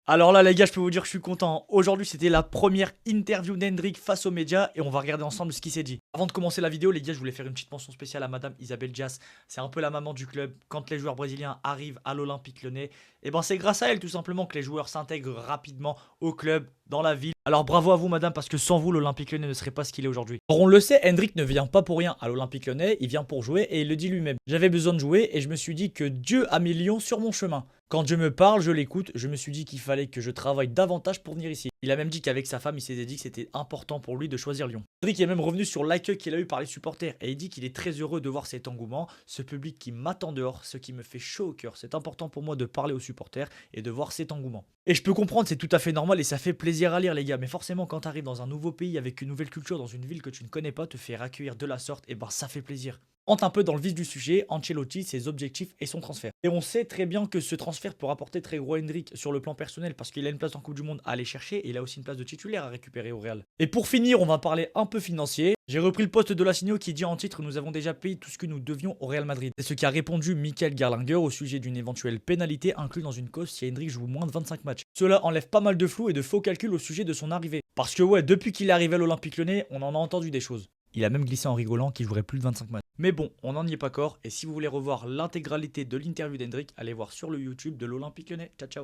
Alors là les gars, je peux vous dire que je suis content. Aujourd'hui c'était la première interview d'Hendrick face aux médias et on va regarder ensemble ce qu'il s'est dit. Avant de commencer la vidéo les gars, je voulais faire une petite mention spéciale à madame Isabelle Dias. C'est un peu la maman du club. Quand les joueurs brésiliens arrivent à l'Olympique Lyonnais, et ben c'est grâce à elle tout simplement que les joueurs s'intègrent rapidement au club, dans la ville. Alors bravo à vous madame parce que sans vous l'Olympique Lyonnais ne serait pas ce qu'il est aujourd'hui. Or on le sait, Hendrick ne vient pas pour rien à l'Olympique Lyonnais, il vient pour jouer et il le dit lui-même. J'avais besoin de jouer et je me suis dit que Dieu a mis Lyon sur mon chemin. Quand Dieu me parle, je l'écoute, je me suis dit qu'il fallait que je travaille davantage pour venir ici. Il a même dit qu'avec sa femme, il s'était dit que c'était important pour lui de choisir Lyon. Hendrick est même revenu sur l'accueil qu'il a eu par les supporters et il dit qu'il est très heureux de voir cet engouement, ce public qui m'attend dehors, ce qui me fait chaud au cœur. C'est important pour moi de parler aux supporters et de voir cet engouement. Et je peux comprendre, c'est tout à fait normal et ça fait plaisir à lire les gars, mais forcément quand tu arrives dans un nouveau pays avec une nouvelle culture, dans une ville que tu ne connais pas, te faire accueillir de la sorte, et ben ça fait plaisir. Entre un peu dans le vif du sujet, Ancelotti, ses objectifs et son transfert. Et on sait très bien que ce transfert peut rapporter très gros Hendrick sur le plan personnel parce qu'il a une place en Coupe du Monde à aller chercher et il a aussi une place de titulaire à récupérer au Real. Et pour finir, on va parler un peu financier. J'ai repris le poste de Lassino qui dit en titre: nous avons déjà payé tout ce que nous devions au Real Madrid. C'est ce qu'a répondu Michael Garlinger au sujet d'une éventuelle pénalité inclue dans une cause si Hendrick joue moins de 25 matchs. Cela enlève pas mal de flou et de faux calculs au sujet de son arrivée. Parce que ouais, depuis qu'il est arrivé à l'Olympique Lyonnais, on en a entendu des choses. Il a même glissé en rigolant qu'il jouerait plus de 25 matchs. Mais bon, on n'en y est pas encore. Et si vous voulez revoir l'intégralité de l'interview d'Hendrick, allez voir sur le YouTube de l'Olympique Lyonnais. Ciao ciao.